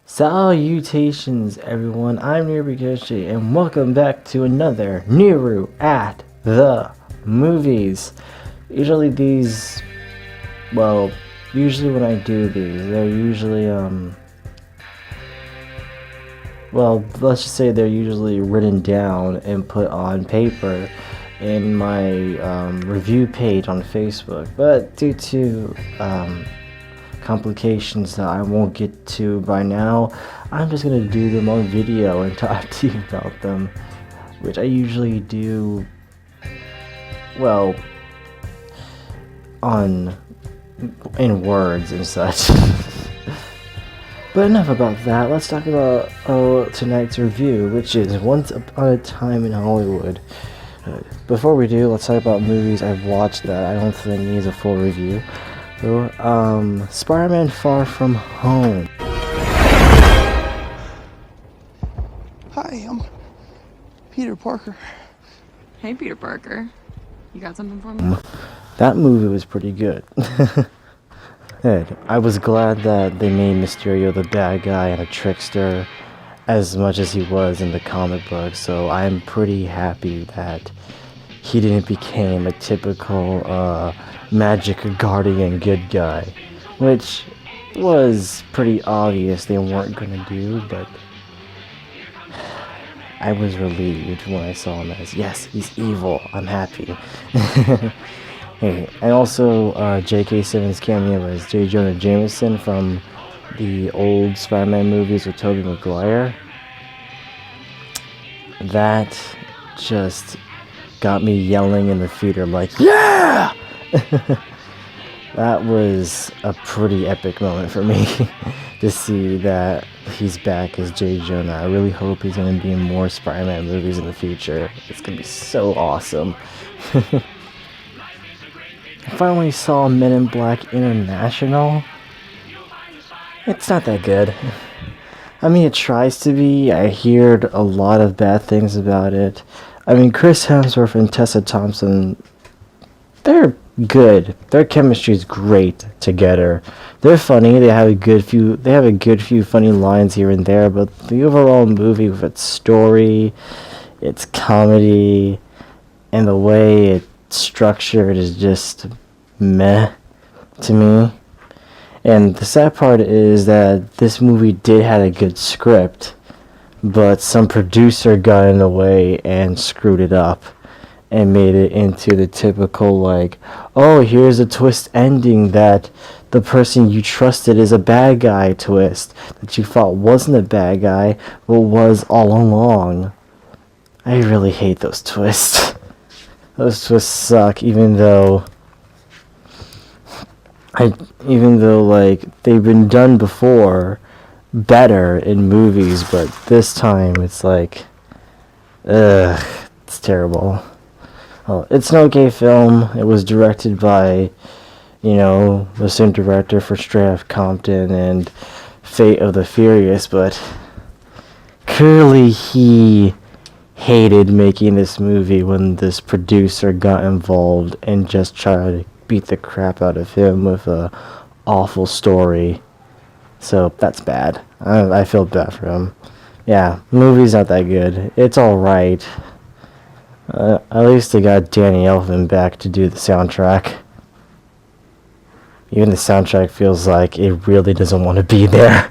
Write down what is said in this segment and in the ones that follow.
Salutations everyone, I'm Niru and welcome back to another Niru at the movies. Usually when I do these, they're usually, let's just say they're usually written down and put on paper in my review page on Facebook, but due to complications that I won't get to by now, I'm just gonna do them on video and talk to you about them, which I usually do in words and such. But enough about that. Let's talk about tonight's review, which is Once Upon a Time in Hollywood. Before we do, let's talk about movies I've watched that I don't think needs a full review. So, Spider-Man Far From Home. Hi, I'm Peter Parker. Hey, Peter Parker. You got something for me? That movie was pretty good. I was glad that they made Mysterio the bad guy and a trickster as much as he was in the comic book, so I'm pretty happy that he didn't become a typical magic guardian good guy, which was pretty obvious they weren't gonna do, but I was relieved when I saw him as, yes, he's evil, I'm happy. Hey, and also J.K. Simmons' cameo as J. Jonah Jameson from the old Spider-Man movies with Tobey Maguire. That just got me yelling in the theater like, yeah! That was a pretty epic moment for me to see that he's back as J. Jonah. I really hope he's going to be in more Spider-Man movies in the future. It's going to be so awesome. I finally saw Men in Black International. It's not that good. I mean, it tries to be. I heard a lot of bad things about it. I mean, Chris Hemsworth and Tessa Thompson, they're good. Their chemistry is great together. They're funny. They have a good few funny lines here and there, but the overall movie with its story, its comedy, and the way it's structured is just meh to me. And the sad part is that this movie did have a good script, but some producer got in the way and screwed it up and made it into the typical, like, oh, here's a twist ending that the person you trusted is a bad guy twist that you thought wasn't a bad guy but was all along. I really hate those twists. Those twists suck, even though like they've been done before better in movies, but this time it's like, it's terrible. Well, it's an okay film. It was directed by, the same director for Straight Outta Compton and Fate of the Furious, but clearly he hated making this movie when this producer got involved and just tried to beat the crap out of him with a awful story. So that's bad. I feel bad for him. Yeah, the movie's not that good. It's alright. At least they got Danny Elfman back to do the soundtrack. Even the soundtrack feels like it really doesn't want to be there.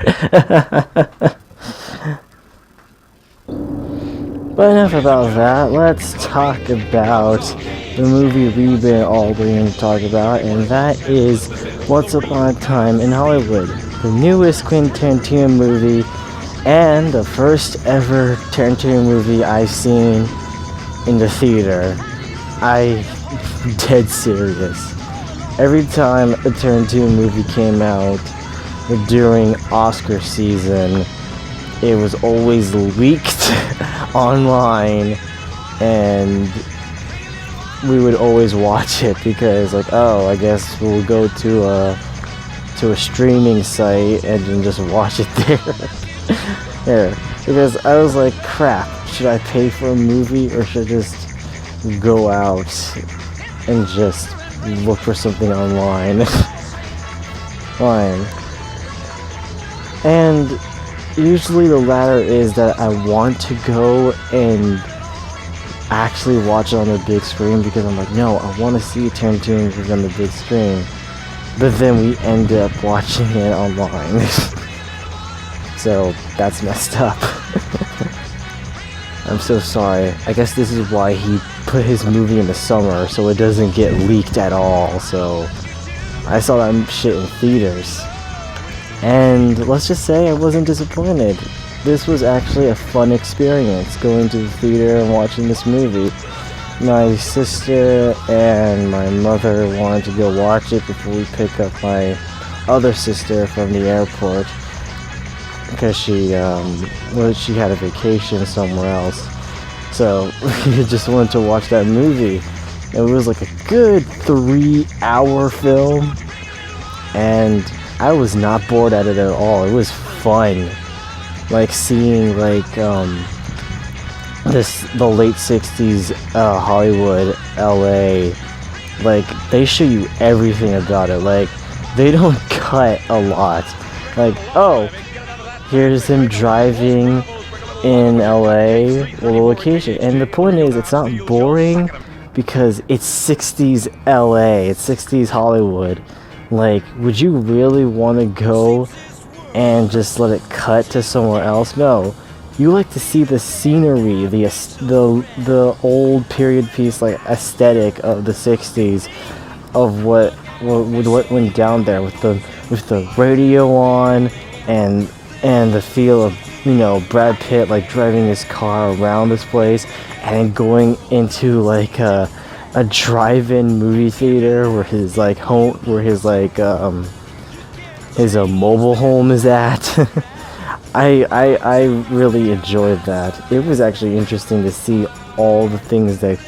But enough about that. Let's talk about the movie we've been all waiting to talk about, and that is Once Upon a Time in Hollywood, the newest Quentin Tarantino movie, and the first ever Tarantino movie I've seen in the theater. I'm dead serious. Every time a Tarantino movie came out during Oscar season, it was always leaked online, and we would always watch it because, like, oh, I guess we'll go to a streaming site and then just watch it there. Yeah, because I was like, crap, should I pay for a movie or should I just go out and just look for something online? Fine. And usually the latter is that I want to go and actually watch it on the big screen because I'm like, no, I want to see Tarantino movie on the big screen. But then we end up watching it online. So that's messed up. I'm so sorry. I guess this is why he put his movie in the summer, so it doesn't get leaked at all. So I saw that shit in theaters. And let's just say I wasn't disappointed. This was actually a fun experience, going to the theater and watching this movie. My sister and my mother wanted to go watch it before we pick up my other sister from the airport, because she had a vacation somewhere else. So we just wanted to watch that movie. It was like a good 3-hour film, and I was not bored at it at all. It was fun, like seeing like the late 60s Hollywood, LA. Like, they show you everything about it. Like, they don't cut a lot. Like, oh, here's him driving in LA with a location. And the point is, it's not boring because it's 60s LA, it's 60s Hollywood. Like, would you really want to go and just let it cut to somewhere else? No. You like to see the scenery, the old period piece like aesthetic of the 60s, of what went down there with the radio on, and the feel of, you know, Brad Pitt like driving his car around this place and going into like a drive-in movie theater where his like home, where his like his mobile home is at. I really enjoyed that. It was actually interesting to see all the things that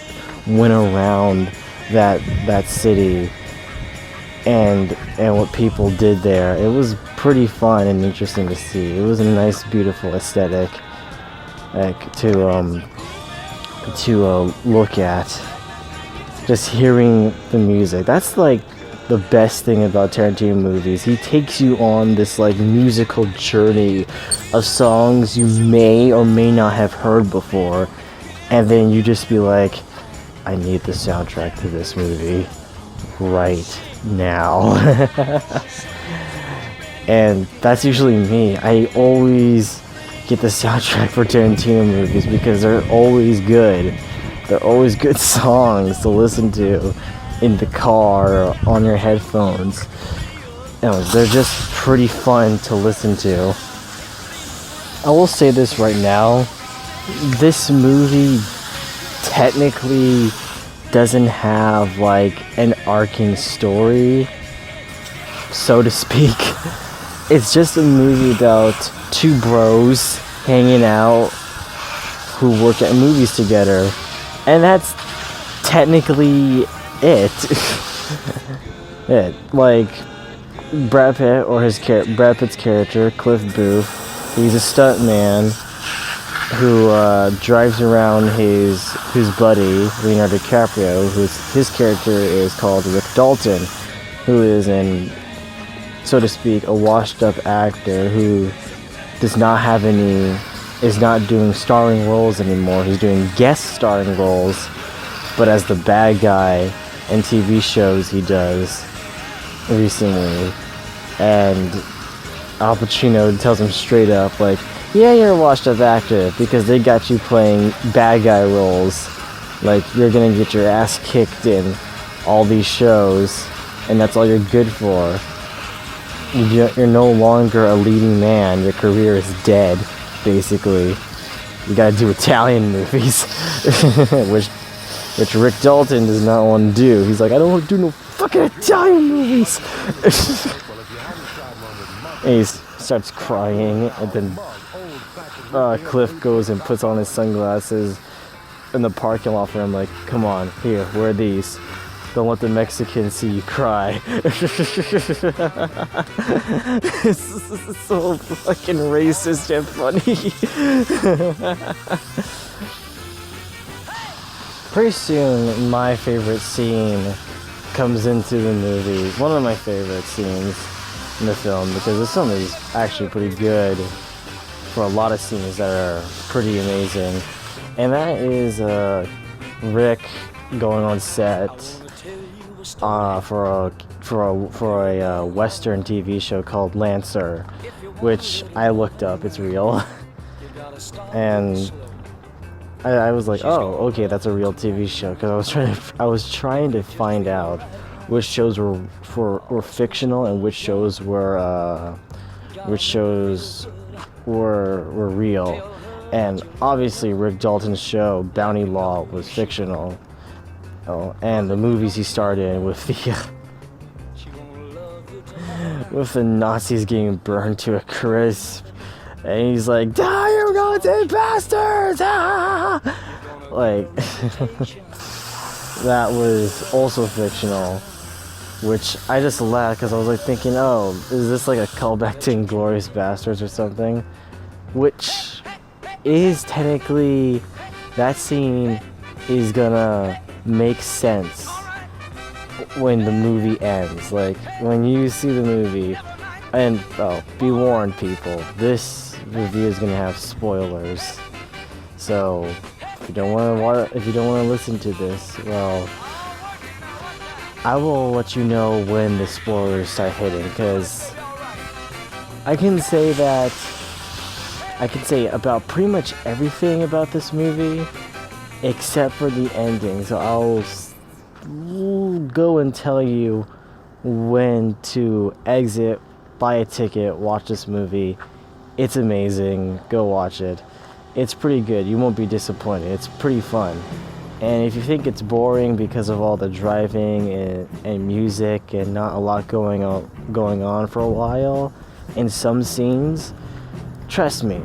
went around that city and what people did there. It was pretty fun and interesting to see. It was a nice, beautiful aesthetic, like to look at. Just hearing the music. That's like the best thing about Tarantino movies. He takes you on this like musical journey of songs you may or may not have heard before, and then you just be like, I need the soundtrack to this movie right now. And that's usually me. I always get the soundtrack for Tarantino movies because they're always good. They're always good songs to listen to in the car or on your headphones. You know, they're just pretty fun to listen to. I will say this right now. This movie technically doesn't have like an arcing story, so to speak. It's just a movie about two bros hanging out who work at movies together. And that's technically it. Like Brad Pitt or Brad Pitt's character, Cliff Booth, he's a stuntman who drives around his buddy Leonardo DiCaprio, his character is called Rick Dalton, who is so to speak, a washed-up actor who is not doing starring roles anymore. He's doing guest starring roles, but as the bad guy in TV shows he does recently. And Al Pacino tells him straight up, like, yeah, you're a washed-up actor because they got you playing bad guy roles. Like, you're gonna get your ass kicked in all these shows, and that's all you're good for. You're no longer a leading man. Your career is dead, basically. You gotta do Italian movies, which Rick Dalton does not want to do. He's like, I don't want to do no fucking Italian movies. And he starts crying, and then Cliff goes and puts on his sunglasses in the parking lot for him, like, come on, here, wear these. Don't let the Mexicans see you cry. It's so fucking racist and funny. Pretty soon, my favorite scene comes into the movie. One of my favorite scenes in the film, because this film is actually pretty good. for a lot of scenes that are pretty amazing. And that is Rick going on set for a Western TV show called Lancer, which I looked up. It's real, and I was like, oh, okay, that's a real TV show, because I was trying to find out which shows were fictional and which shows were real. And obviously Rick Dalton's show Bounty Law was fictional. Oh, and the movies he starred in with the Nazis getting burned to a crisp, and he's like, "Die, you Nazi bastards!" Ah! Like that was also fictional, which I just laughed because I was like thinking, oh, is this like a callback to Inglourious Bastards or something? Which is technically, that scene is gonna make sense when the movie ends. Like when you see the movie, and be warned, people, this review is gonna have spoilers. So if you don't want to listen to this, well, I will let you know when the spoilers start hitting, because I can say about pretty much everything about this movie except for the ending. So I'll go and tell you when to exit, buy a ticket, watch this movie. It's amazing. Go watch it. It's pretty good. You won't be disappointed. It's pretty fun. And if you think it's boring because of all the driving and music and not a lot going on for a while in some scenes, trust me,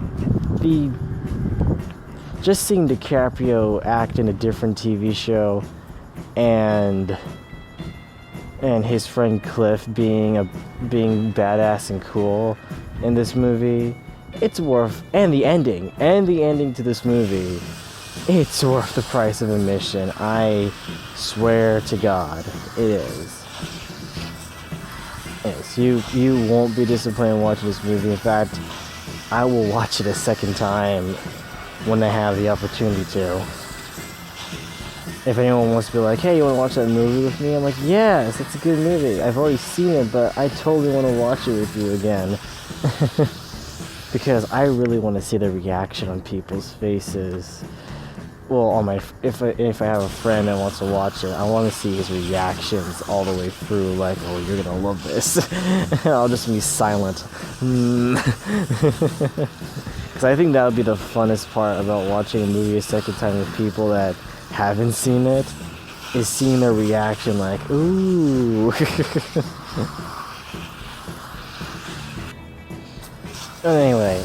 just seeing DiCaprio act in a different TV show and his friend Cliff being badass and cool in this movie, it's worth, and the ending to this movie, it's worth the price of admission. I swear to God, it is. Yes, you won't be disappointed watching this movie. In fact, I will watch it a second time when I have the opportunity to. If anyone wants to be like, hey, you want to watch that movie with me? I'm like, yes, it's a good movie. I've already seen it, but I totally want to watch it with you again. Because I really want to see the reaction on people's faces. Well, if I have a friend that wants to watch it, I want to see his reactions all the way through. Like, oh, you're gonna love this. I'll just be silent. Because I think that would be the funnest part about watching a movie a second time with people that haven't seen it, is seeing their reaction. Like, ooh. Anyway,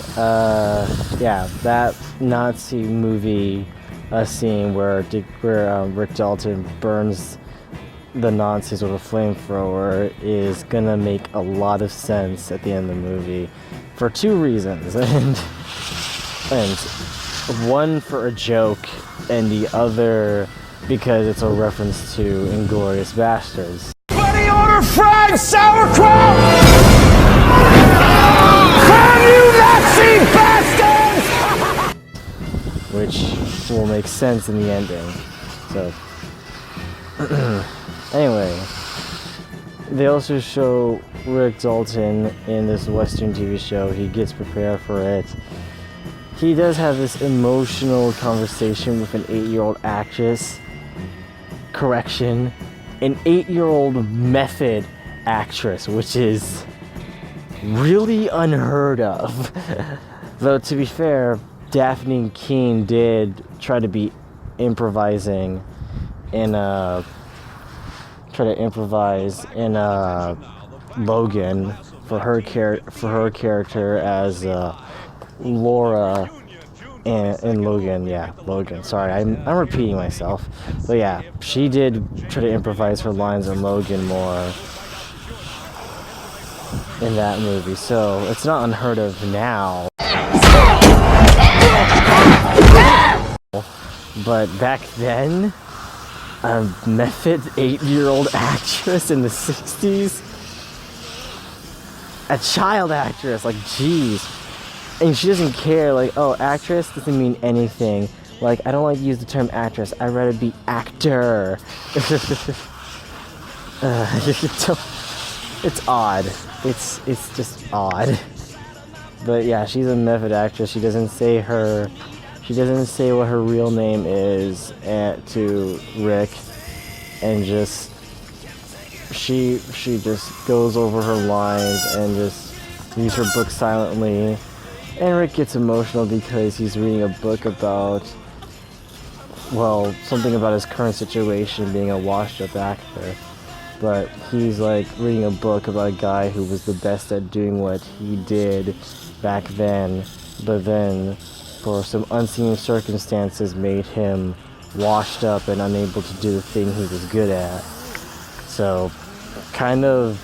yeah, that Nazi movie. A scene where Rick Dalton burns the Nazis with a flamethrower is gonna make a lot of sense at the end of the movie for two reasons, and one for a joke, and the other because it's a reference to Inglourious Bastards. Buddy, order fried sauerkraut! Damn you Nazi bastards! Which will make sense in the ending. So, anyway, they also show Rick Dalton in this Western TV show. He gets prepared for it. He does have this emotional conversation with an 8-year-old actress. Correction, an 8-year-old method actress, which is really unheard of. Though, to be fair, Daphne Keane did try to be improvising in Logan for her character as Laura in Logan. Yeah, Logan. Sorry, I'm repeating myself, but yeah, she did try to improvise her lines in Logan more in that movie, so it's not unheard of now. But back then, a method 8-year-old actress in the 60s, a child actress, like, jeez. And she doesn't care, like, oh, actress doesn't mean anything. Like, I don't like to use the term actress. I'd rather be actor. It's odd. It's just odd. But yeah, she's a method actress. She doesn't say what her real name is to Rick, and just she just goes over her lines and just reads her book silently. And Rick gets emotional because he's reading a book about, well, something about his current situation, being a washed-up actor. But he's like reading a book about a guy who was the best at doing what he did back then, but then for some unseen circumstances made him washed up and unable to do the thing he was good at. So kind of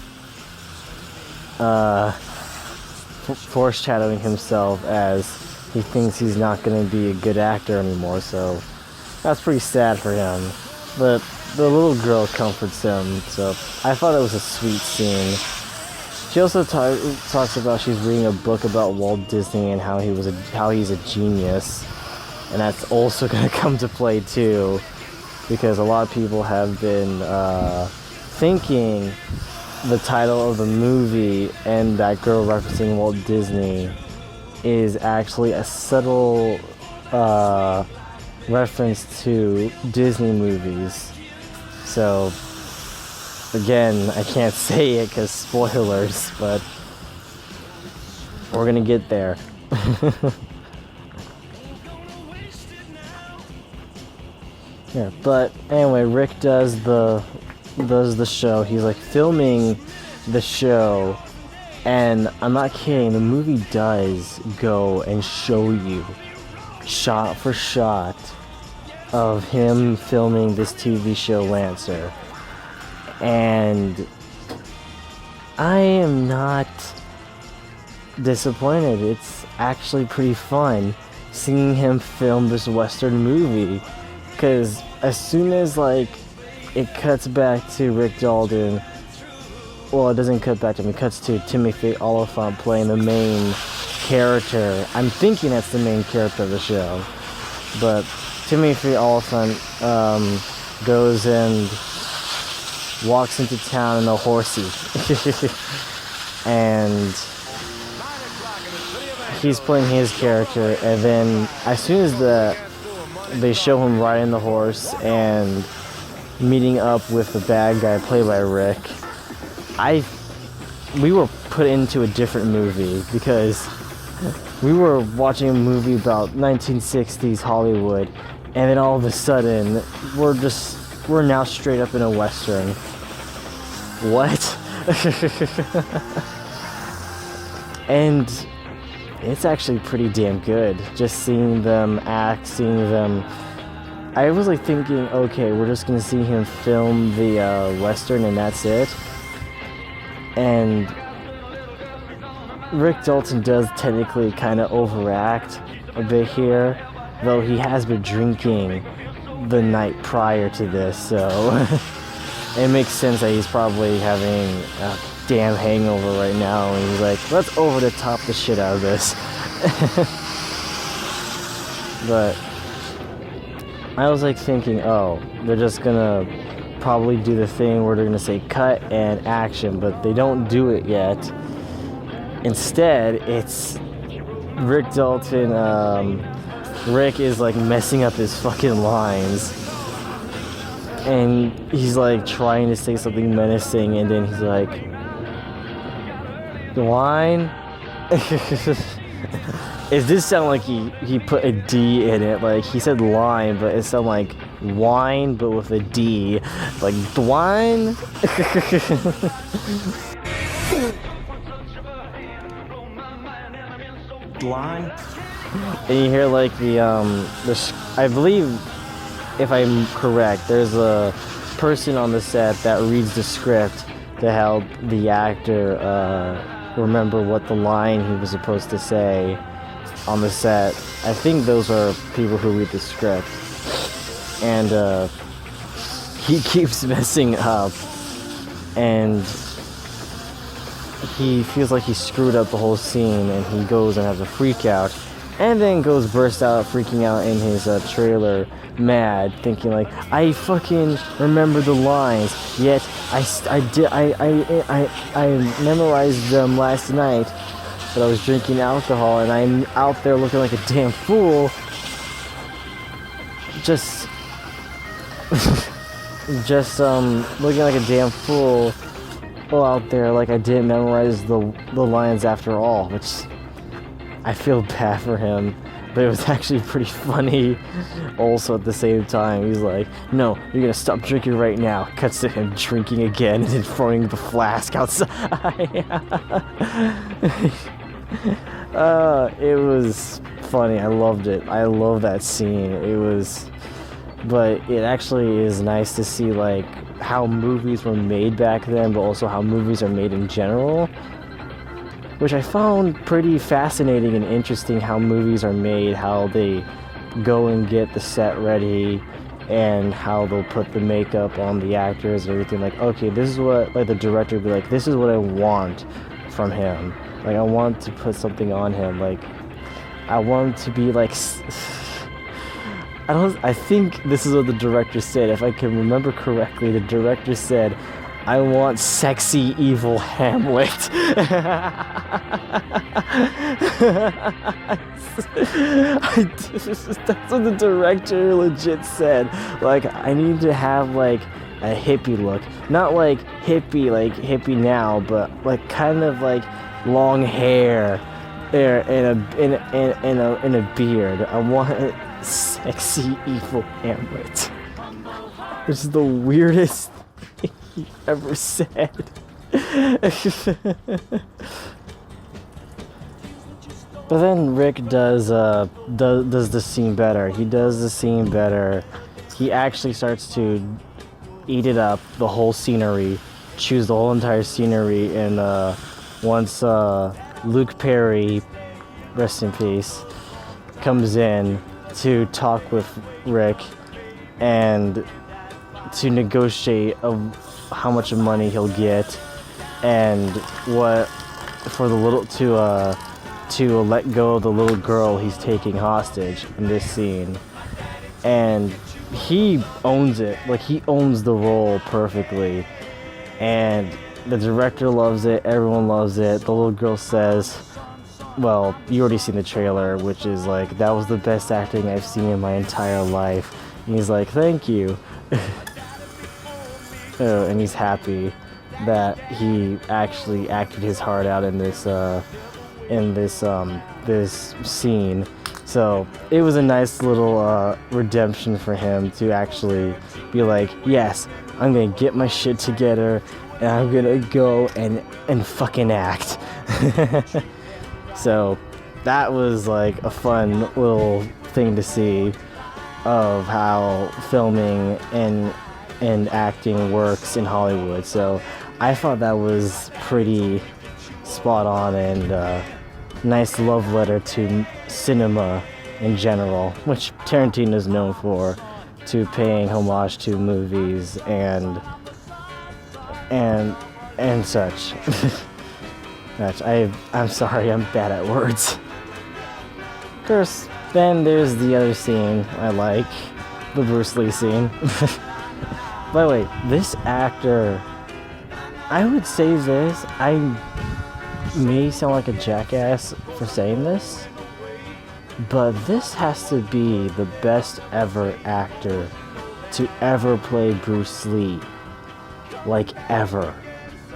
foreshadowing himself as he thinks he's not going to be a good actor anymore. So that's pretty sad for him, but the little girl comforts him, so I thought it was a sweet scene. She also talks about she's reading a book about Walt Disney and how he's a genius, and that's also going to come to play too, because a lot of people have been thinking the title of the movie and that girl referencing Walt Disney is actually a subtle reference to Disney movies. So, again, I can't say it because spoilers, but we're gonna get there. Yeah, but anyway, Rick does the show. He's like filming the show, and I'm not kidding, the movie does go and show you shot for shot of him filming this TV show Lancer, and I am not disappointed. It's actually pretty fun seeing him film this Western movie, because as soon as like it cuts back to Rick Dalton, well, it doesn't cut back to him, it cuts to Timothy Oliphant playing the main character. I'm thinking that's the main character of the show, but Timothy Oliphant goes and walks into town in a horsey. And he's playing his character, and then as soon as they show him riding the horse and meeting up with the bad guy played by Rick, we were put into a different movie, because we were watching a movie about 1960s Hollywood, and then all of a sudden we're now straight up in a Western. What? And it's actually pretty damn good, just seeing them act, seeing them. I was like thinking, okay, we're just gonna see him film the Western and that's it. And Rick Dalton does technically kind of overact a bit here, though he has been drinking the night prior to this, so it makes sense that he's probably having a damn hangover right now, and he's like, let's over the top the shit out of this. But I was like thinking, oh, they're just gonna probably do the thing where they're gonna say cut and action, but they don't do it yet. Instead, it's Rick Dalton, Rick is like messing up his fucking lines, and he's like trying to say something menacing, and then he's like, the line? It did sound like he put a D in it, like he said line, but it sounded like wine, but with a D, like the wine. Line. And you hear like I believe, if I'm correct, there's a person on the set that reads the script to help the actor remember what the line he was supposed to say on the set. I think those are people who read the script, and he keeps messing up, and he feels like he screwed up the whole scene, and he goes and has a freak out, and then bursts out freaking out in his trailer, mad, thinking like, I fucking remember the lines, yet I memorized them last night, but I was drinking alcohol, and I'm out there looking like a damn fool. Just looking like a damn fool out there, like I didn't memorize the lines after all, which I feel bad for him, but it was actually pretty funny also at the same time. He's like, no, you're gonna stop drinking right now. Cuts to him drinking again and then throwing the flask outside. It was funny. I loved it. I love that scene. But it actually is nice to see like how movies were made back then, but also how movies are made in general, which I found pretty fascinating and interesting. How movies are made, how they go and get the set ready, and how they'll put the makeup on the actors and everything. Like, okay, this is what, like, the director would be like, this is what I want from him. Like, I want to put something on him. Like, I want him to be like, I think this is what the director said. If I can remember correctly, the director said, I want sexy evil Hamlet. That's what the director legit said. Like, I need to have like a hippie look. Not like hippie now, but like kind of like long hair and a beard. I want sexy evil Hamlet, which is the weirdest thing he ever said. But then Rick does the scene better. He does the scene better. He actually starts to eat it up, the whole scenery, choose the whole entire scenery, and once Luke Perry, rest in peace, comes in to talk with Rick and to negotiate of how much money he'll get and what for the little to let go of the little girl he's taking hostage in this scene. And he owns it. Like, he owns the role perfectly, and the director loves it, everyone loves it. The little girl says, well, you already seen the trailer, which is like, that was the best acting I've seen in my entire life. And he's like, thank you. Oh, and he's happy that he actually acted his heart out in this this scene. So it was a nice little redemption for him to actually be like, yes, I'm gonna get my shit together and I'm gonna go and fucking act. So that was like a fun little thing to see of how filming and acting works in Hollywood. So I thought that was pretty spot on and nice love letter to cinema in general, which Tarantino is known for, to paying homage to movies and such. I'm sorry, I'm bad at words. Of course, then there's the other scene I like, the Bruce Lee scene. By the way, this actor, I would say this, I may sound like a jackass for saying this, but this has to be the best ever actor to ever play Bruce Lee. Like, ever.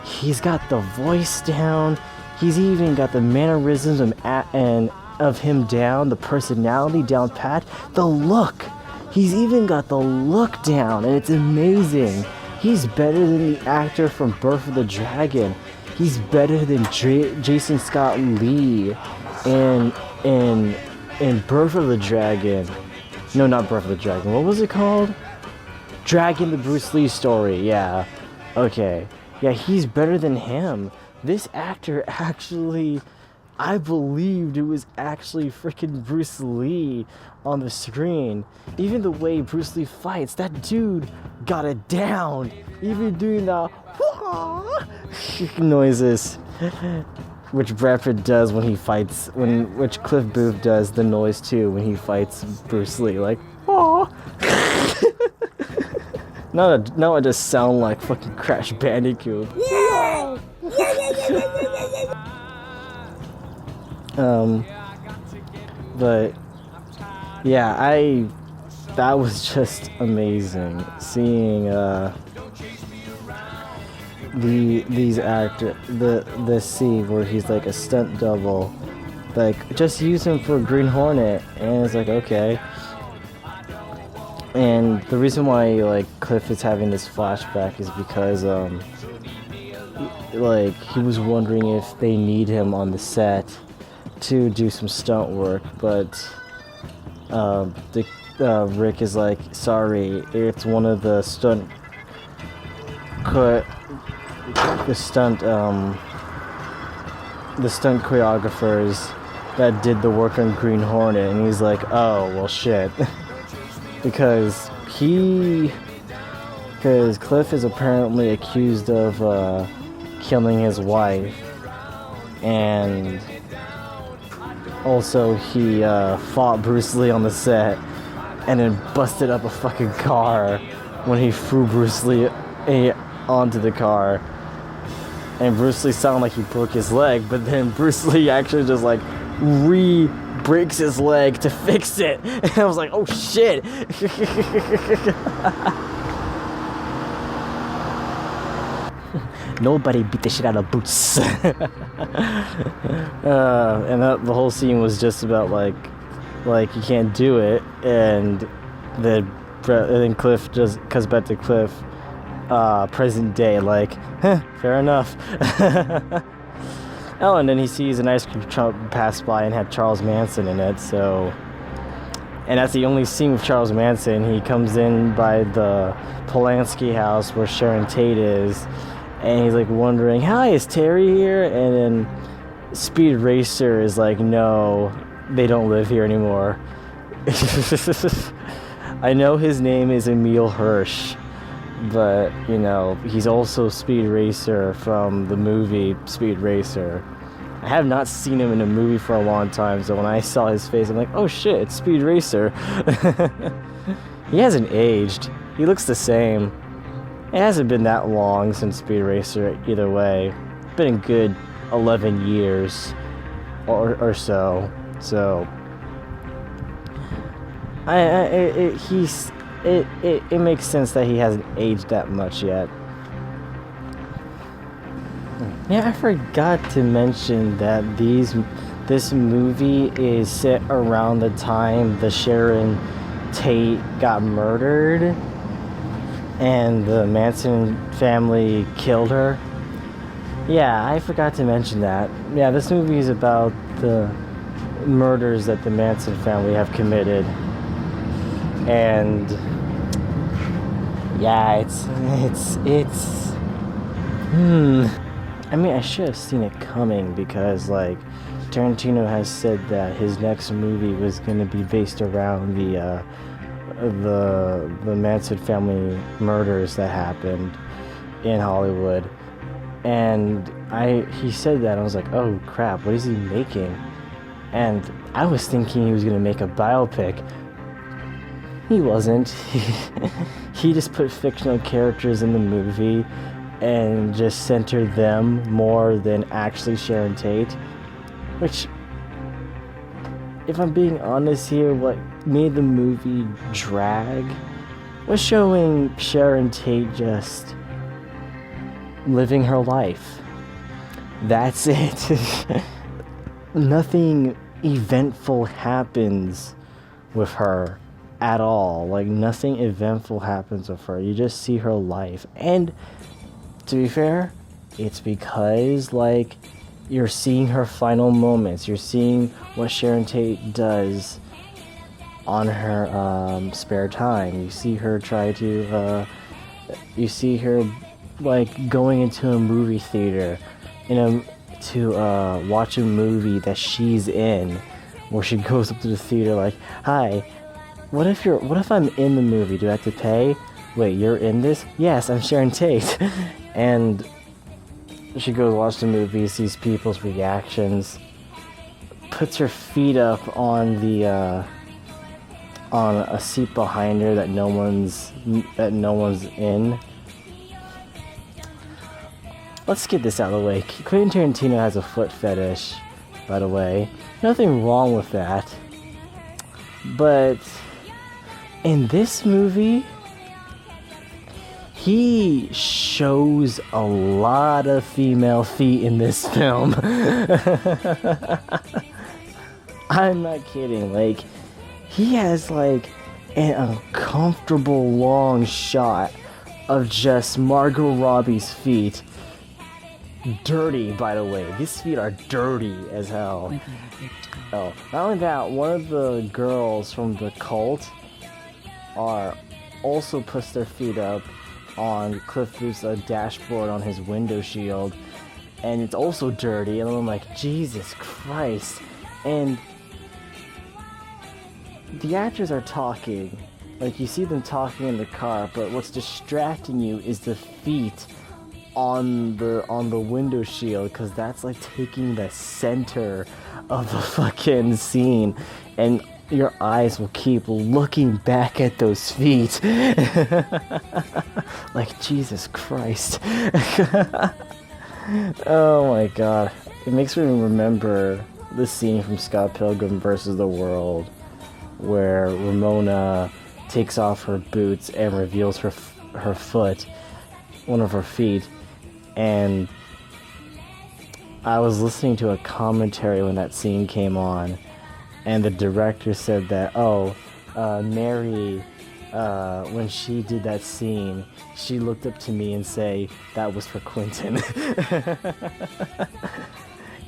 He's got the voice down, he's even got the mannerisms of him down, the personality down pat, the look. He's even got the look down, and it's amazing. He's better than the actor from Birth of the Dragon. He's better than Jason Scott Lee in Birth of the Dragon. No, not Birth of the Dragon. What was it called? Dragon, the Bruce Lee story. Yeah. Okay. Yeah, he's better than him. This actor actually, I believed it was actually freaking Bruce Lee on the screen. Even the way Bruce Lee fights, that dude got it down. Even doing the noises. which Brad Pitt does when he fights, which Cliff Booth does the noise too when he fights Bruce Lee, like, oh. Now I just sound like fucking Crash Bandicoot. But yeah, that was just amazing seeing these actors, the scene where he's like a stunt double, like just use him for Green Hornet, and it's like, okay. And the reason why like Cliff is having this flashback is because like he was wondering if they need him on the set to do some stunt work, but Rick is like, sorry, it's one of the stunt choreographers that did the work on Green Hornet, and he's like, oh well shit. because Cliff is apparently accused of killing his wife, and also he fought Bruce Lee on the set and then busted up a fucking car when he threw Bruce Lee onto the car, and Bruce Lee sounded like he broke his leg, but then Bruce Lee actually just like breaks his leg to fix it, and I was like, oh shit. Nobody beat the shit out of Boots. And the whole scene was just about like you can't do it, and then Cliff just cuts back to Cliff present day, like, fair enough. Oh, and then he sees an ice cream truck pass by and had Charles Manson in it, so... And that's the only scene with Charles Manson. He comes in by the Polanski house where Sharon Tate is, and he's like wondering, hi, is Terry here? And then Speed Racer is like, no, they don't live here anymore. I know his name is Emil Hirsch, but, you know, he's also Speed Racer from the movie Speed Racer. I have not seen him in a movie for a long time, so when I saw his face, I'm like, oh shit, it's Speed Racer. He hasn't aged. He looks the same. It hasn't been that long since Speed Racer either way. It's been a good 11 years or so. So it makes sense that he hasn't aged that much yet. Yeah, I forgot to mention that this movie is set around the time the Sharon Tate got murdered and the Manson family killed her. Yeah, I forgot to mention that. Yeah, this movie is about the murders that the Manson family have committed. And yeah, it's I mean, I should have seen it coming, because like Tarantino has said that his next movie was going to be based around the Manson family murders that happened in Hollywood. And he said that, and I was like, oh crap, what is he making? And I was thinking he was going to make a biopic. He wasn't. He just put fictional characters in the movie and just centered them more than actually Sharon Tate. Which, if I'm being honest here, what made the movie drag was showing Sharon Tate just living her life. That's it. Nothing eventful happens with her at all. Like, nothing eventful happens with her. You just see her life. And to be fair, it's because, like, you're seeing her final moments. You're seeing what Sharon Tate does on her spare time. You see her try to, you see her, like, going into a movie theater to watch a movie that she's in, where she goes up to the theater like, hi, what if I'm in the movie? Do I have to pay? Wait, you're in this? Yes, I'm Sharon Tate. And she goes watch the movie, sees people's reactions, puts her feet up on the on a seat behind her that no one's in. Let's get this out of the way. Quentin Tarantino has a foot fetish, by the way. Nothing wrong with that. But in this movie, he shows a lot of female feet in this film. I'm not kidding. Like, he has like an uncomfortable long shot of just Margot Robbie's feet. Dirty, by the way. These feet are dirty as hell. Oh, not only that, one of the girls from the cult also puts their feet up on Cliff Booth's dashboard on his window shield, and it's also dirty, and I'm like, Jesus Christ. And the actors are talking, like, you see them talking in the car, but what's distracting you is the feet on the window shield, because that's like taking the center of the fucking scene, and your eyes will keep looking back at those feet. Like, Jesus Christ. Oh my god. It makes me remember the scene from Scott Pilgrim vs. the World where Ramona takes off her boots and reveals her foot, one of her feet. And I was listening to a commentary when that scene came on, and the director said that, Mary, when she did that scene, she looked up to me and say, that was for Quentin.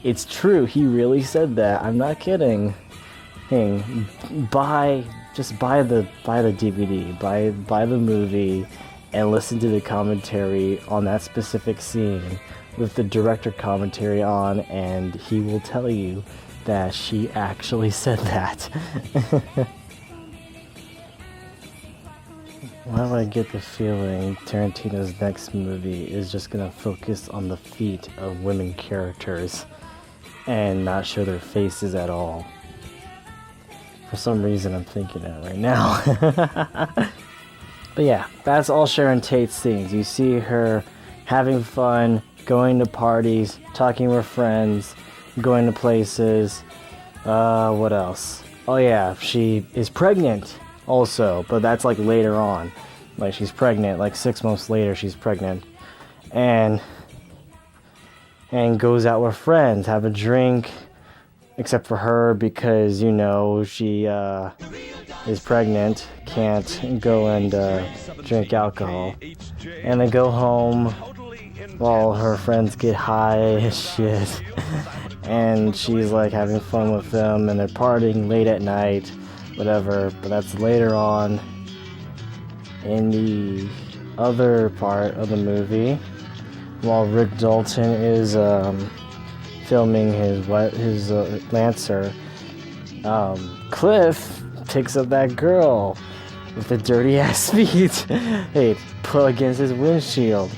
It's true, he really said that. I'm not kidding. Buy the DVD, buy the movie, and listen to the commentary on that specific scene with the director commentary on, and he will tell you that she actually said that. Why do I get the feeling Tarantino's next movie is just gonna focus on the feet of women characters and not show their faces at all? For some reason I'm thinking that right now. But yeah, that's all Sharon Tate's things. You see her having fun, going to parties, talking with friends, going to places. What else? Oh yeah, she is pregnant also, but that's like later on. Like, she's pregnant, like 6 months later she's pregnant. And goes out with friends, have a drink, except for her because, you know, she is pregnant, can't go and drink alcohol. And they go home while her friends get high as shit. And she's like having fun with them, and they're partying late at night, whatever. But that's later on in the other part of the movie, while Rick Dalton is filming his Lancer. Cliff picks up that girl with the dirty ass feet. Hey, put against his windshield.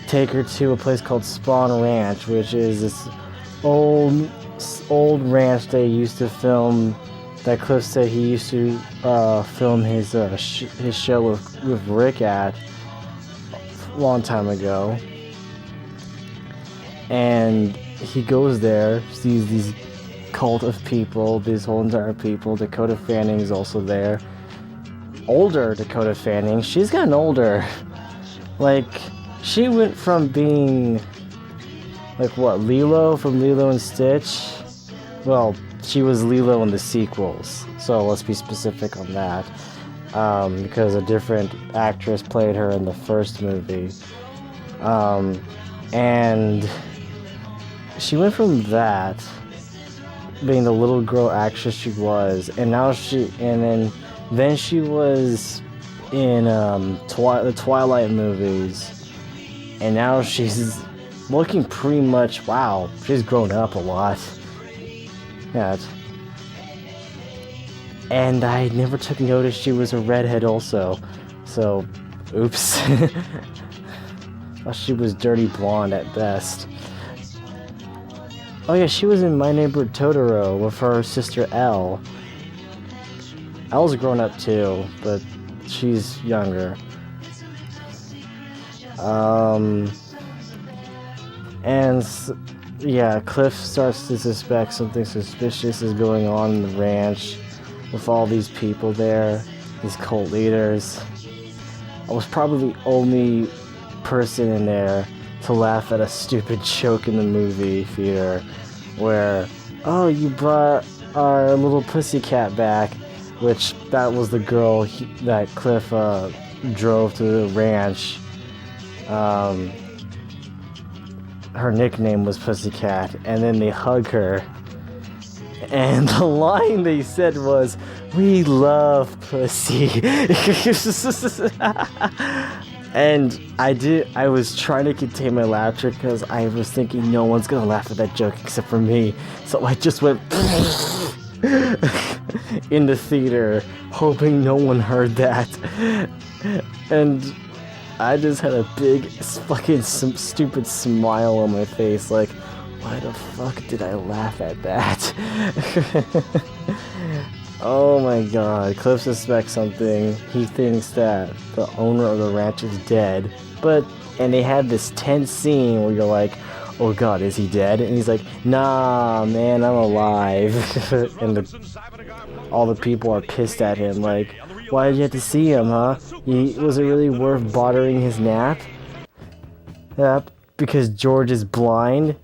Take her to a place called Spawn Ranch, which is this old ranch they used to film. That Cliff said he used to film his show with Rick at a long time ago. And he goes there, sees these cult of people, this whole entire people. Dakota Fanning's also there. Older Dakota Fanning. She's gotten older. Like, she went from being like what, Lilo from Lilo and Stitch? Well, she was Lilo in the sequels, so let's be specific on that. Because a different actress played her in the first movie. And she went from that, being the little girl actress she was, and now then she was in the Twilight movies, and now she's looking pretty much, wow, she's grown up a lot. Yeah. And I never took notice she was a redhead also, so oops. Oh, she was dirty blonde at best. Oh yeah, she was in My Neighbor Totoro with her sister Elle. Elle's grown up too, but she's younger. Yeah, Cliff starts to suspect something suspicious is going on in the ranch with all these people there, these cult leaders. I was probably the only person in there to laugh at a stupid joke in the movie theater where, oh, you brought our little pussycat back, which that was the girl that Cliff drove to the ranch. Her nickname was Pussycat, and then they hug her, and the line they said was, "We love pussy." And I was trying to contain my laughter because I was thinking no one's gonna laugh at that joke except for me, so I just went in the theater hoping no one heard that. And I just had a big fucking stupid smile on my face, like, why the fuck did I laugh at that? Oh my god, Cliff suspects something. He thinks that the owner of the ranch is dead, and they had this tense scene where you're like, oh god, is he dead? And he's like, nah, man, I'm alive. And all the people are pissed at him, like, why did you have to see him, huh? Was it really worth bothering his nap? Yep, because George is blind?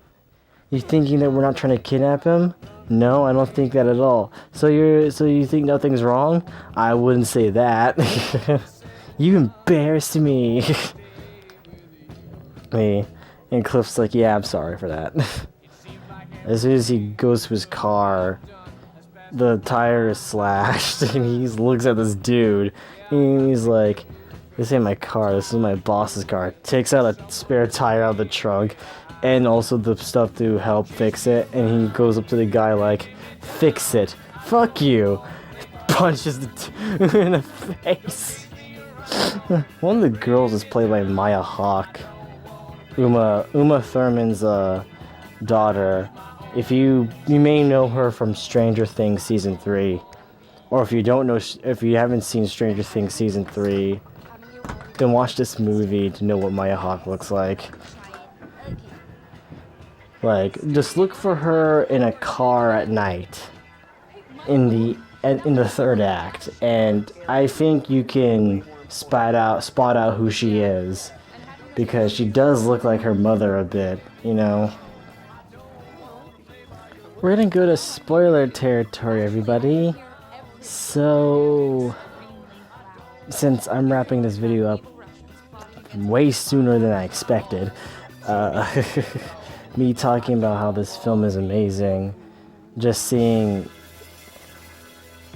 You thinking that we're not trying to kidnap him? No, I don't think that at all. So you think nothing's wrong? I wouldn't say that. You embarrassed me. Me. And Cliff's like, yeah, I'm sorry for that. As soon as he goes to his car, the tire is slashed, and he looks at this dude, and he's like, this ain't my car, this is my boss's car. Takes out a spare tire out of the trunk, and also the stuff to help fix it, and he goes up to the guy like, fix it, fuck you, punches the dude in the face. One of the girls is played by Maya Hawke, Uma Thurman's daughter. If you may know her from Stranger Things Season 3, or if you haven't seen Stranger Things Season 3, then watch this movie to know what Maya Hawke looks like. Like, just look for her in a car at night, in the third act, and I think you can spot out who she is, because she does look like her mother a bit, you know. We're gonna go to spoiler territory, everybody. So, since I'm wrapping this video up way sooner than I expected, me talking about how this film is amazing, just seeing,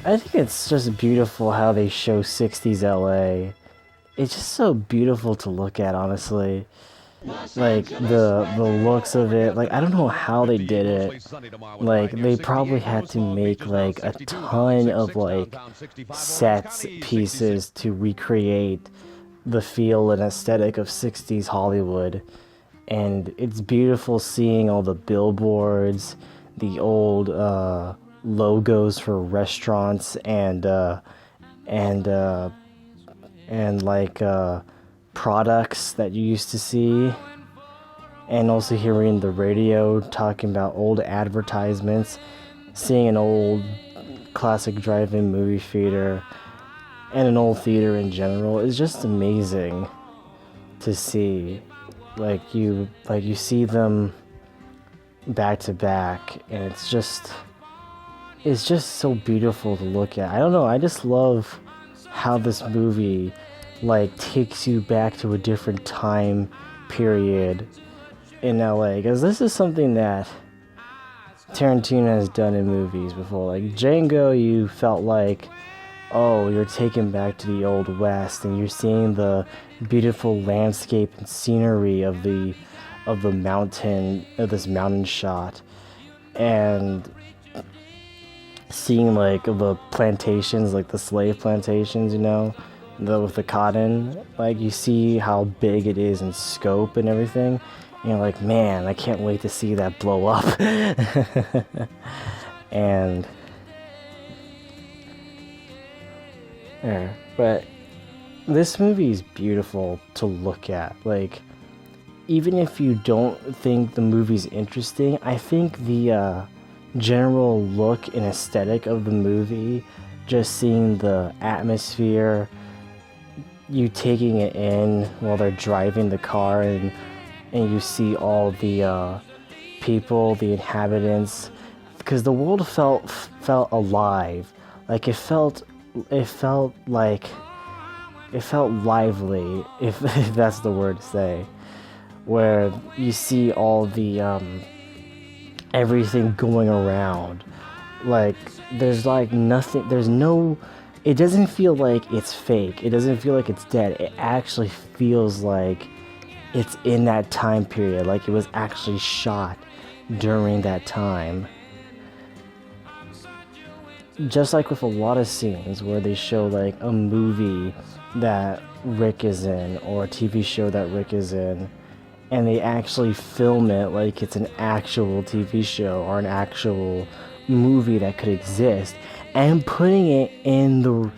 I think it's just beautiful how they show 60s LA. It's just so beautiful to look at, honestly. Like, the looks of it, like, I don't know how they did it. Like, they probably had to make, like, a ton of, like, sets pieces to recreate the feel and aesthetic of 60s Hollywood. And it's beautiful seeing all the billboards, the old logos for restaurants, and products that you used to see, and also hearing the radio talking about old advertisements, seeing an old classic drive-in movie theater and an old theater in general is just amazing to see. Like you see them back to back, and it's just so beautiful to look at. I don't know, I just love how this movie like takes you back to a different time period in LA, because this is something that Tarantino has done in movies before. Like Django, you felt like, oh, you're taken back to the Old West, and you're seeing the beautiful landscape and scenery of this mountain shot, and seeing like the plantations, like the slave plantations, you know, with the cotton, like you see how big it is in scope and everything. And you're like, man, I can't wait to see that blow up. And yeah, but this movie is beautiful to look at. Like, even if you don't think the movie's interesting, I think the general look and aesthetic of the movie, just seeing the atmosphere, you taking it in while they're driving the car, and you see all the people, the inhabitants, because the world felt alive. Like it felt lively, if that's the word to say, where you see all the everything going around. Like there's like nothing, it doesn't feel like it's fake, it doesn't feel like it's dead. It actually feels like it's in that time period, like it was actually shot during that time. Just like with a lot of scenes where they show like a movie that Rick is in, or a TV show that Rick is in, and they actually film it like it's an actual TV show or an actual movie that could exist, and putting it in the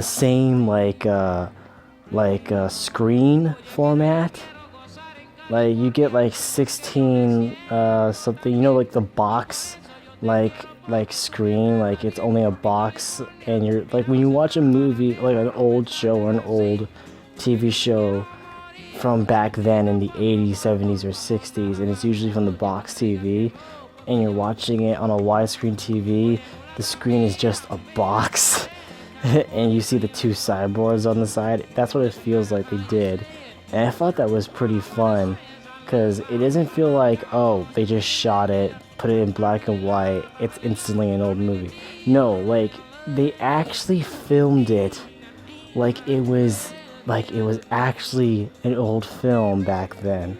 same screen format. Like you get like 16 something, you know, like the box like screen, like it's only a box, and you're like, when you watch a movie, like an old show or an old TV show from back then in the 80s, 70s, or 60s, and it's usually from the box TV, and you're watching it on a widescreen TV, the screen is just a box, and you see the two sideboards on the side. That's what it feels like they did, and I thought that was pretty fun, because it doesn't feel like, oh, they just shot it, put it in black and white, it's instantly an old movie. No, like they actually filmed it like it was actually an old film back then,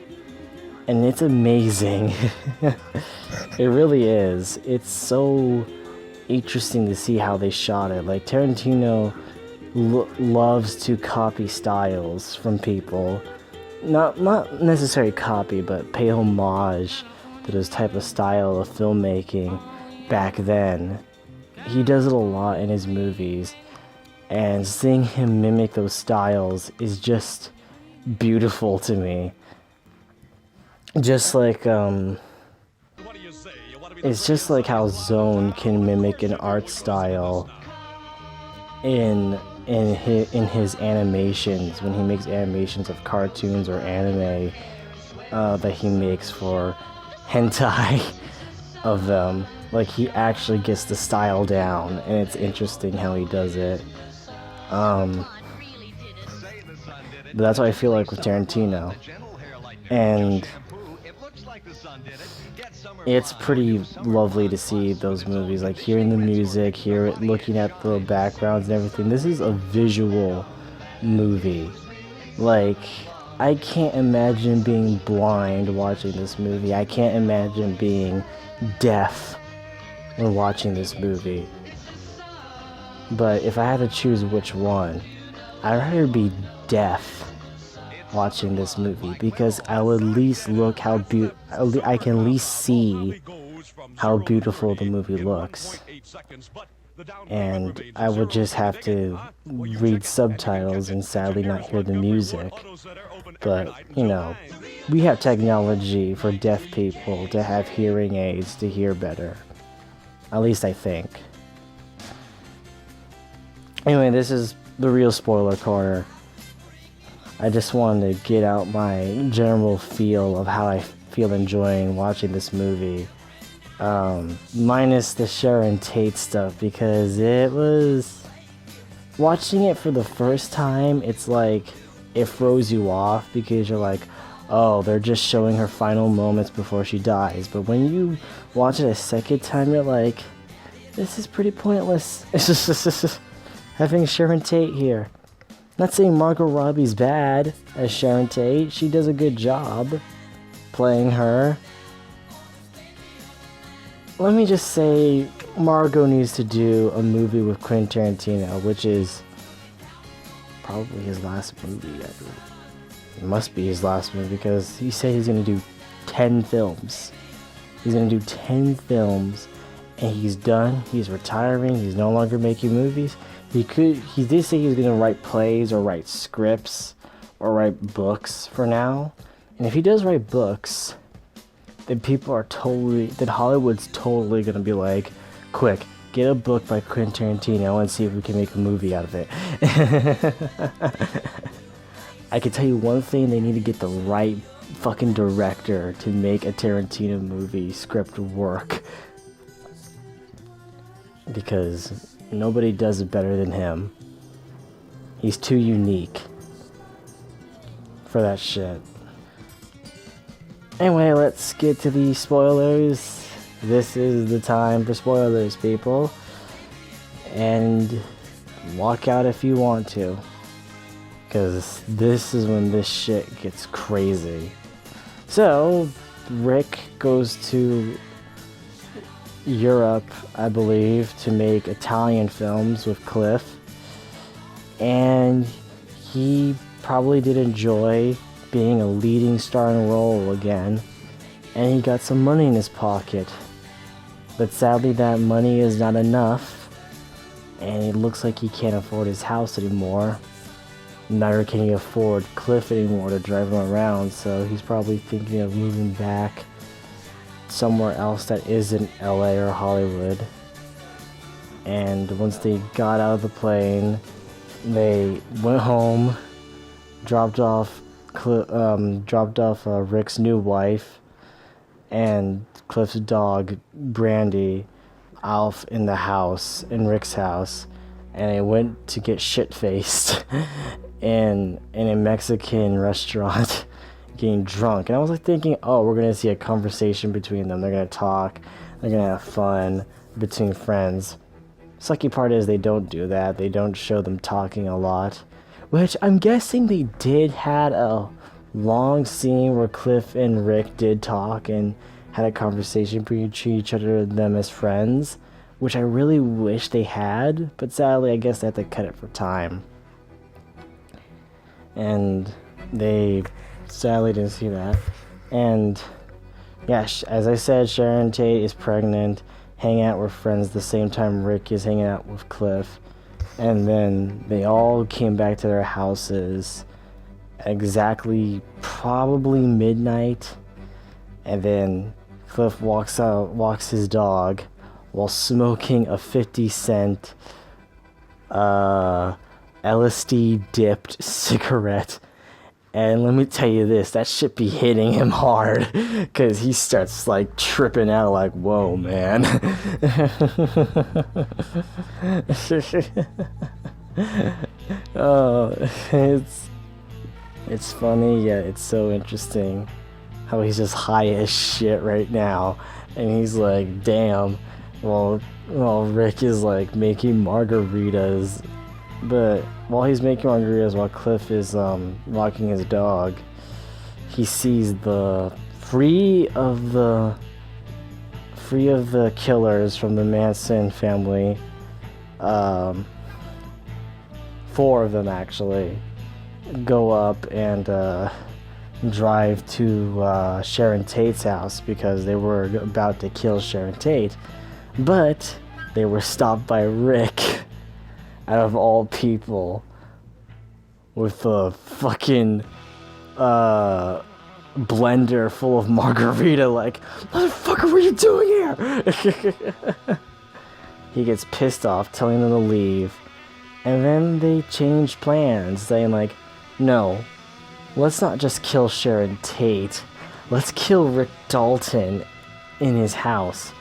and it's amazing. It really is. It's so interesting to see how they shot it. Like Tarantino loves to copy styles from people, not necessarily copy, but pay homage to this type of style of filmmaking back then. He does it a lot in his movies, and seeing him mimic those styles is just beautiful to me. Just like it's just like how Zone can mimic an art style in his animations, when he makes animations of cartoons or anime that he makes for hentai of them. Like he actually gets the style down, and it's interesting how he does it. But that's what I feel like with Tarantino, and it's pretty lovely to see those movies, like hearing the music, looking at the backgrounds and everything. This is a visual movie. Like, I can't imagine being blind watching this movie. I can't imagine being deaf when watching this movie. But if I had to choose which one, I'd rather be deaf watching this movie, because I will at least look I can at least see how beautiful the movie looks. And I would just have to read subtitles and sadly not hear the music. But, you know, we have technology for deaf people to have hearing aids to hear better. At least I think. Anyway, this is the real spoiler corner. I just wanted to get out my general feel of how I feel enjoying watching this movie. Minus the Sharon Tate stuff, because it was... Watching it for the first time, it's like, it throws you off, because you're like, oh, they're just showing her final moments before she dies. But when you watch it a second time, you're like, this is pretty pointless. It's just having Sharon Tate here. Not saying Margot Robbie's bad as Sharon Tate. She does a good job playing her. Let me just say, Margot needs to do a movie with Quentin Tarantino, which is probably his last movie. I believe. It must be his last movie because he said he's going to do 10 films. He's going to do 10 films, and he's done. He's retiring. He's no longer making movies. He did say he was going to write plays or write scripts or write books for now. And if he does write books, then Hollywood's totally going to be like, quick, get a book by Quentin Tarantino and see if we can make a movie out of it. I can tell you one thing, they need to get the right fucking director to make a Tarantino movie script work. Because nobody does it better than him. He's too unique for that shit. Anyway, let's get to the spoilers. This is the time for spoilers, people. And walk out if you want to. Because this is when this shit gets crazy. So, Rick goes to Europe, I believe, to make Italian films with Cliff. And he probably did enjoy being a leading starring role again. And he got some money in his pocket. But sadly that money is not enough. And it looks like he can't afford his house anymore. Neither can he afford Cliff anymore to drive him around, so he's probably thinking of moving back somewhere else that isn't LA or Hollywood. And once they got out of the plane, they went home, dropped off Rick's new wife and Cliff's dog Brandy off in Rick's house, and they went to get shit-faced in a Mexican restaurant getting drunk. And I was like thinking, oh, we're gonna see a conversation between them, they're gonna talk, they're gonna have fun between friends. Sucky part is they don't do that. They don't show them talking a lot, which I'm guessing they did had a long scene where Cliff and Rick did talk and had a conversation between each other and them as friends, which I really wish they had, but sadly I guess they had to cut it for time. And they sadly didn't see that. And yeah, as I said, Sharon Tate is pregnant, hanging out with friends the same time Rick is hanging out with Cliff. And then they all came back to their houses exactly probably midnight. And then Cliff walks his dog while smoking a 50-cent LSD dipped cigarette. And let me tell you this, that shit be hitting him hard, because he starts like tripping out like, whoa, man. Oh, it's funny, yet it's so interesting how he's just high as shit right now. And he's like, damn, well Rick is like making margaritas. But while he's making margaritas, while Cliff is walking his dog, he sees the three of the killers from the Manson family, 4 of them actually, go up and drive to Sharon Tate's house because they were about to kill Sharon Tate, but they were stopped by Rick. Out of all people, with a fucking blender full of margarita, like, motherfucker, what are you doing here? He gets pissed off, telling them to leave, and then they change plans, saying like, no, let's not just kill Sharon Tate, let's kill Rick Dalton in his house.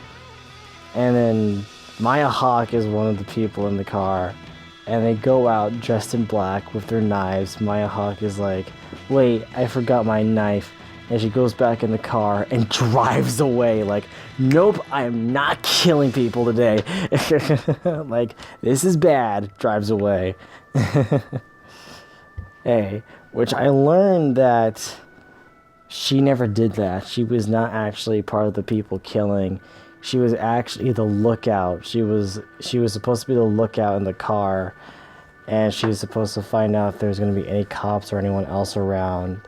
And then Maya Hawke is one of the people in the car. And they go out dressed in black with their knives. Maya Hawke is like, wait, I forgot my knife. And she goes back in the car and drives away. Like, nope, I am not killing people today. Like, this is bad. Drives away. Hey, which I learned that she never did that. She was not actually part of the people killing. she was actually the lookout. She was supposed to be the lookout in the car, and she was supposed to find out if there's going to be any cops or anyone else around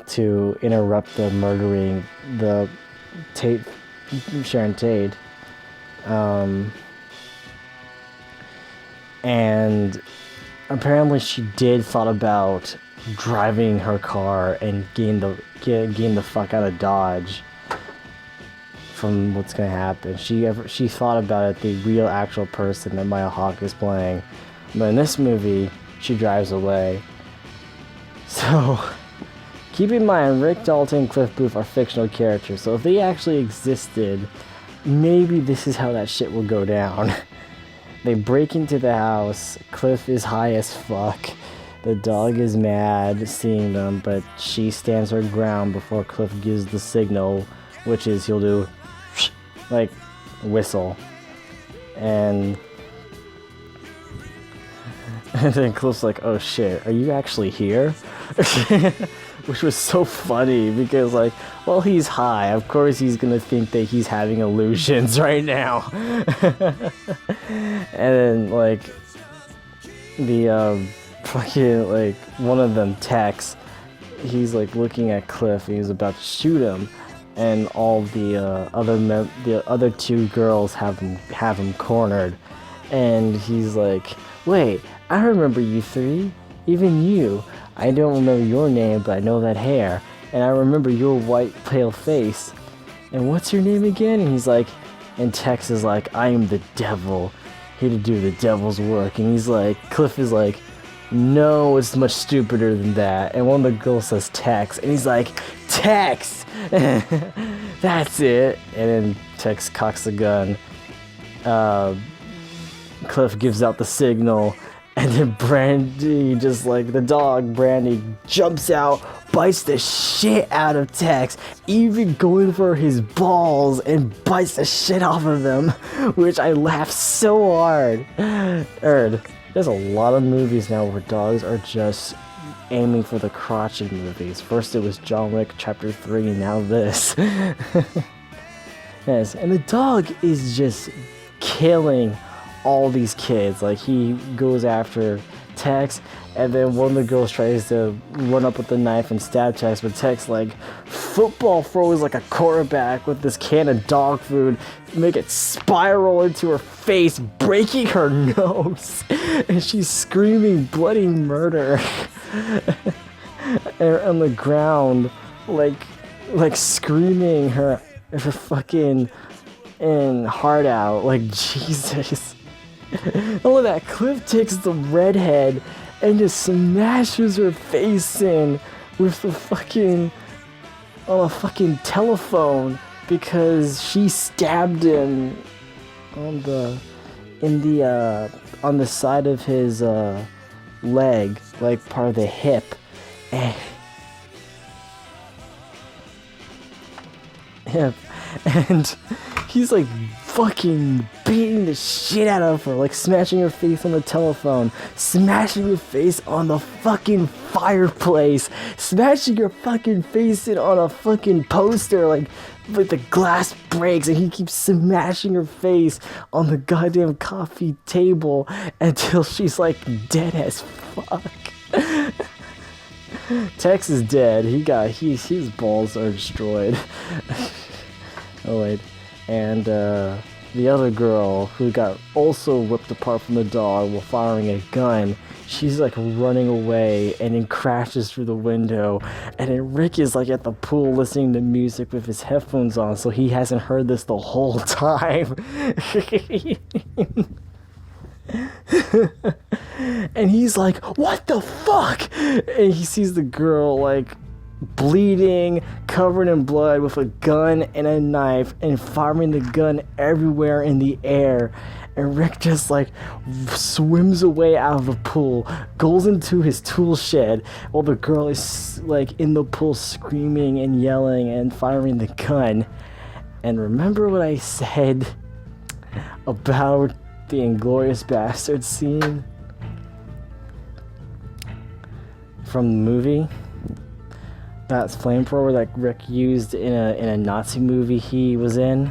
to interrupt the murdering the Sharon Tate. And apparently she did thought about driving her car and getting the fuck out of Dodge from what's gonna happen. She thought about it, the real actual person that Maya Hawke is playing. But in this movie, she drives away. So keep in mind, Rick Dalton and Cliff Booth are fictional characters, so if they actually existed, maybe this is how that shit will go down. They break into the house, Cliff is high as fuck, the dog is mad seeing them, but she stands her ground before Cliff gives the signal, which is he'll do, like, whistle. And then Cliff's like, oh shit, are you actually here? Which was so funny because, like, well, he's high. Of course he's gonna think that he's having illusions right now. And then, like, the fucking, like, one of them texts. He's like looking at Cliff and he's about to shoot him, and all the other two girls have him cornered, and he's like, wait, I remember you three, even you. I don't remember your name, but I know that hair. And I remember your white, pale face. And what's your name again? And he's like, and Tex is like, I am the devil, here to do the devil's work. And he's like, Cliff is like, no, it's much stupider than that. And one of the girls says Tex. And he's like, Tex! That's it. And then Tex cocks the gun. Cliff gives out the signal. And then Brandy, just like the dog, Brandy jumps out, bites the shit out of Tex, even going for his balls and bites the shit off of them, which I laughed so hard. There's a lot of movies now where dogs are just aiming for the crotch in movies. First it was John Wick Chapter 3, now this. Yes, and the dog is just killing all these kids. Like, he goes after Tex, and then one of the girls tries to run up with the knife and stab Tex, but Tex, like, football throws like a quarterback with this can of dog food, make it spiral into her face, breaking her nose, and she's screaming bloody murder on the ground, like screaming her fucking and heart out. Like, Jesus. All of that, Cliff takes the redhead and just smashes her face in with the fucking on a fucking telephone because she stabbed him on the side of his leg, like part of the hip. And he's like fucking beating the shit out of her, like smashing her face on the telephone, smashing her face on the fucking fireplace, smashing her fucking face in on a fucking poster, like the glass breaks and he keeps smashing her face on the goddamn coffee table until she's like dead as fuck. Tex is dead. His balls are destroyed. Oh wait. And the other girl who got also ripped apart from the dog while firing a gun, she's like running away and then crashes through the window, and then Rick is like at the pool listening to music with his headphones on, so he hasn't heard this the whole time. And he's like, what the fuck? And he sees the girl like bleeding, covered in blood, with a gun and a knife, and firing the gun everywhere in the air. And Rick just like swims away out of the pool, goes into his tool shed while the girl is like in the pool screaming and yelling and firing the gun. And remember what I said about the Inglourious Bastard scene from the movie? That's flamethrower that Rick used in a Nazi movie he was in.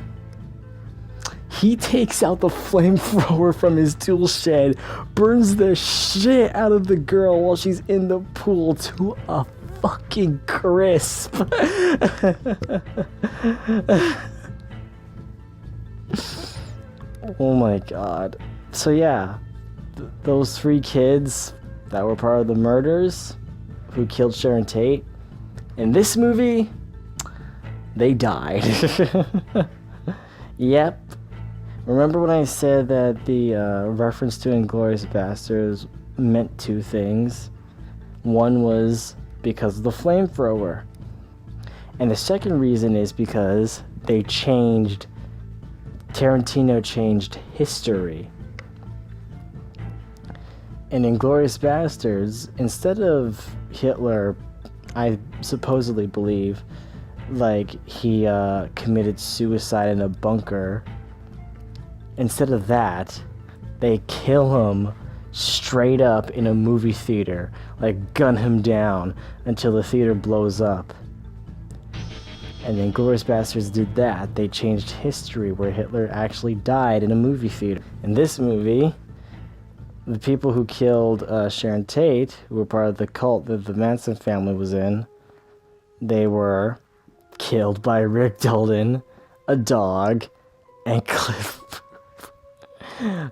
He takes out the flamethrower from his tool shed, burns the shit out of the girl while she's in the pool to a fucking crisp. Oh my god. So yeah, those 3 kids that were part of the murders who killed Sharon Tate, in this movie, they died. Yep. Remember when I said that the reference to Inglourious Basterds meant 2 things? One was because of the flamethrower. And the second reason is because Tarantino changed history. In Inglourious Basterds, instead of Hitler, I supposedly believe, like, he committed suicide in a bunker, instead of that, they kill him straight up in a movie theater, like gun him down until the theater blows up. And then Inglourious Basterds did that. They changed history where Hitler actually died in a movie theater. In this movie, the people who killed Sharon Tate, who were part of the cult that the Manson family was in, they were killed by Rick Dalton, a dog, and Cliff.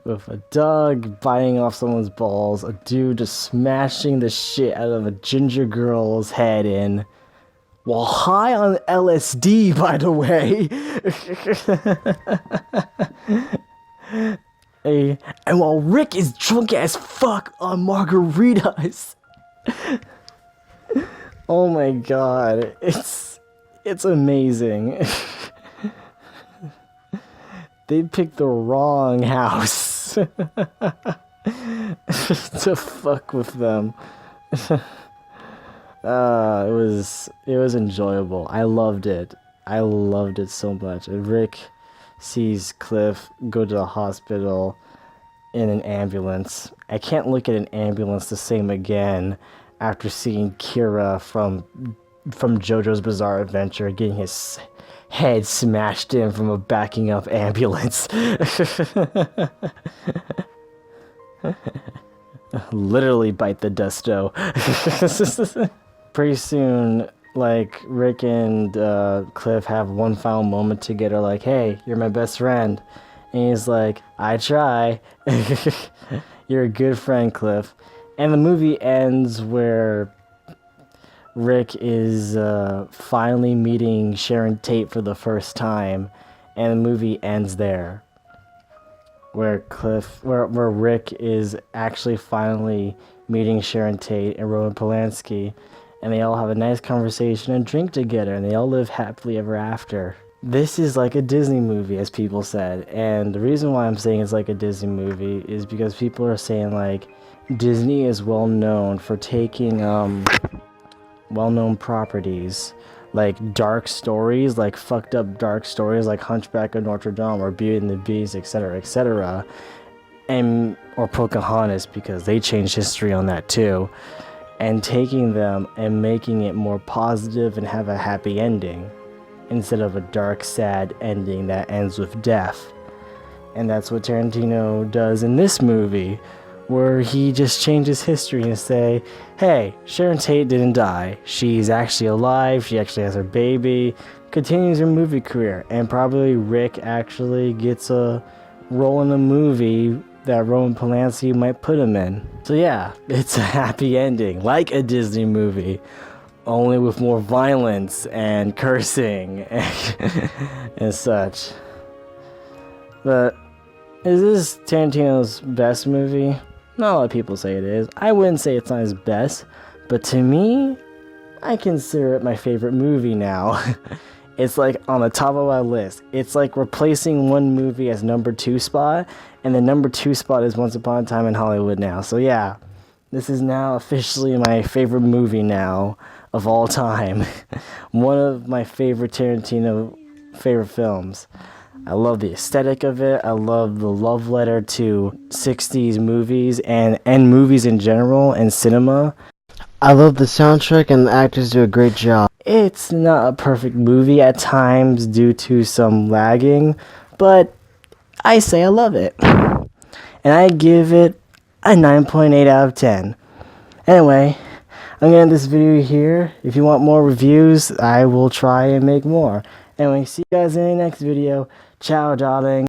With a dog biting off someone's balls, a dude just smashing the shit out of a ginger girl's head in, while high on LSD, by the way. And while Rick is drunk as fuck on margaritas. Oh my god, it's amazing. They picked the wrong house to fuck with them. It was enjoyable. I loved it. I loved it so much. And Rick sees Cliff go to the hospital in an ambulance. I can't look at an ambulance the same again after seeing Kira from JoJo's Bizarre Adventure getting his head smashed in from a backing up ambulance. Literally bite the dusto. Pretty soon, like, Rick and Cliff have one final moment together, like, hey, you're my best friend. And he's like, I try. You're a good friend, Cliff. And the movie ends where Rick is finally meeting Sharon Tate for the first time, and the movie ends there. Where Rick is actually finally meeting Sharon Tate and Roman Polanski, and they all have a nice conversation and drink together, and they all live happily ever after. This is like a Disney movie, as people said, and the reason why I'm saying it's like a Disney movie is because people are saying, like, Disney is well known for taking well-known properties, like dark stories, like fucked up dark stories like Hunchback of Notre Dame or Beauty and the Beast, etc., or Pocahontas, because they changed history on that too, and taking them and making it more positive and have a happy ending instead of a dark, sad ending that ends with death. And that's what Tarantino does in this movie, where he just changes history and say, hey, Sharon Tate didn't die. She's actually alive. She actually has her baby. Continues her movie career. And probably Rick actually gets a role in a movie that Roman Polanski might put him in. So yeah, it's a happy ending, like a Disney movie, only with more violence and cursing and such. But is this Tarantino's best movie? Not a lot of people say it is. I wouldn't say it's not his best, but to me, I consider it my favorite movie now. It's like on the top of my list. It's like replacing one movie as number 2 spot, and the number 2 spot is Once Upon a Time in Hollywood now. So yeah, this is now officially my favorite movie now of all time. One of my favorite Tarantino favorite films. I love the aesthetic of it. I love the love letter to 60s movies and movies in general and cinema. I love the soundtrack, and the actors do a great job. It's not a perfect movie at times due to some lagging, but I say I love it. And I give it a 9.8 out of 10. Anyway, I'm going to end this video here. If you want more reviews, I will try and make more. Anyway, see you guys in the next video. Ciao, darling.